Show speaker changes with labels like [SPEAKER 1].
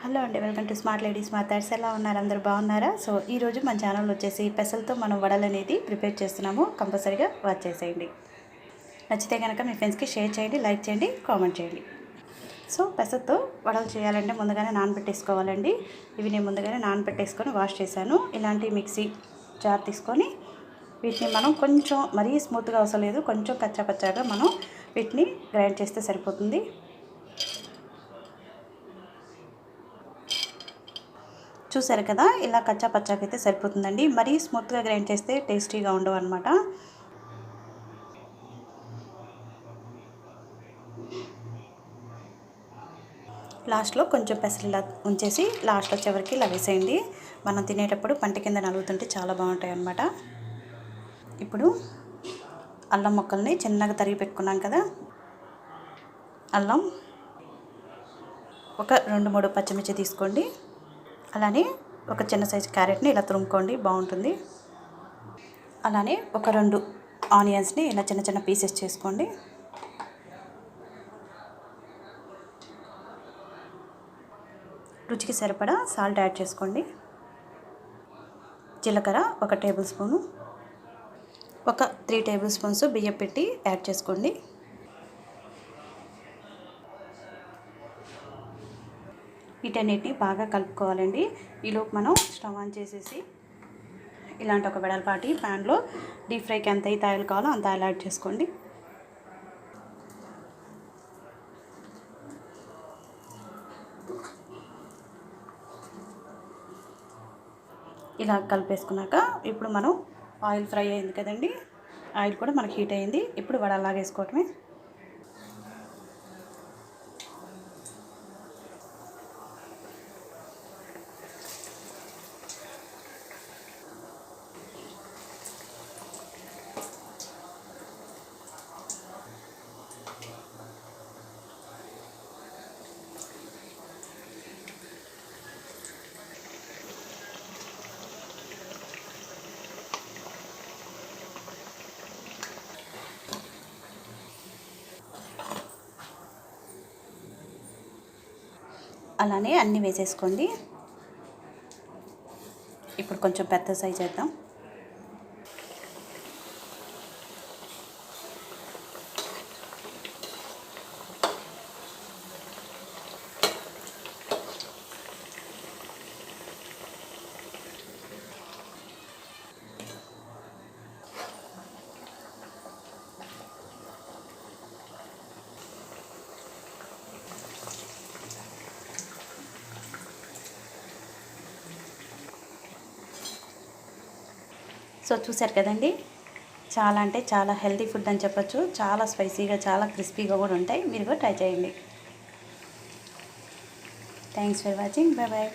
[SPEAKER 1] Hello అండి, welcome to smart ladies మాట్లాడ్స్. ఎలా ఉన్నారు? అందరూ బాగున్నారా? సో ఈరోజు మన ఛానల్ వచ్చేసి పెసలతో మనం వడలు అనేది ప్రిపేర్ చేస్తున్నాము. కంపల్సరీగా వాచ్ చేసేయండి. నచ్చితే కనుక మీ ఫ్రెండ్స్కి షేర్ చేయండి, లైక్ చేయండి, కామెంట్ చేయండి. సో పెసలతో వడలు చేయాలంటే ముందుగానే నానబెట్టేసుకోవాలండి. ఇవి నేను ముందుగానే నానబెట్టేసుకొని వాష్ చేశాను. ఇలాంటి మిక్సీ జార్ తీసుకొని వీటిని మనం కొంచెం మరీ స్మూత్గా అవసరం లేదు, కొంచెం కచ్చాపచ్చాగా మనం వీటిని గ్రైండ్ చేస్తే సరిపోతుంది. చూసారు కదా, ఇలా కచ్చా పచ్చాకి అయితే సరిపోతుందండి. మరీ స్మూత్గా గ్రైండ్ చేస్తే టేస్టీగా ఉండవు అనమాట. లాస్ట్లో కొంచెం పెసలు ఇలా ఉంచేసి లాస్ట్లో చివరికి ఇలా వేసేయండి. మనం తినేటప్పుడు పంట కింద నలుగుతుంటే చాలా బాగుంటాయి అన్నమాట. ఇప్పుడు అల్లం ముక్కల్ని చిన్నగా తరిగి పెట్టుకున్నాం కదా, అల్లం ఒక 2-3 పచ్చిమిర్చి తీసుకోండి. అలానే ఒక చిన్న సైజు క్యారెట్ని ఇలా తురుముకోండి, బాగుంటుంది. అలానే ఒక 2 ఆనియన్స్ని ఇలా చిన్న చిన్న పీసెస్ చేసుకోండి. రుచికి సరిపడా సాల్ట్ యాడ్ చేసుకోండి. జీలకర్ర 1 టేబుల్ స్పూను, ఒక 3 టేబుల్ స్పూన్స్ బియ్యం పెట్టి యాడ్ చేసుకోండి. వీటన్నిటిని బాగా కలుపుకోవాలండి. ఈలోపు మనం స్టవ్ ఆన్ చేసేసి ఇలాంటి ఒక వెడల్పాటి ప్యాన్లో డీప్ ఫ్రైకి ఎంత అయితే ఆయిల్ కావాలో అంత ఆయిల్ యాడ్ చేసుకోండి. ఇలా కలిపేసుకున్నాక ఇప్పుడు మనం ఆయిల్ ఫ్రై అయింది కదండి, ఆయిల్ కూడా మనకి హీట్ అయింది. ఇప్పుడు వడలాగా వేసుకోవటమే. అలానే అన్నీ వేసేసుకోండి. ఇప్పుడు కొంచెం పెద్ద సైజ్ చేద్దాం. సో చూసారు కదండి, చాలా అంటే చాలా హెల్తీ ఫుడ్ అని చెప్పొచ్చు. చాలా స్పైసీగా, చాలా క్రిస్పీగా కూడా ఉంటాయి. మీరు కూడా ట్రై చేయండి. Thanks for watching. Bye bye.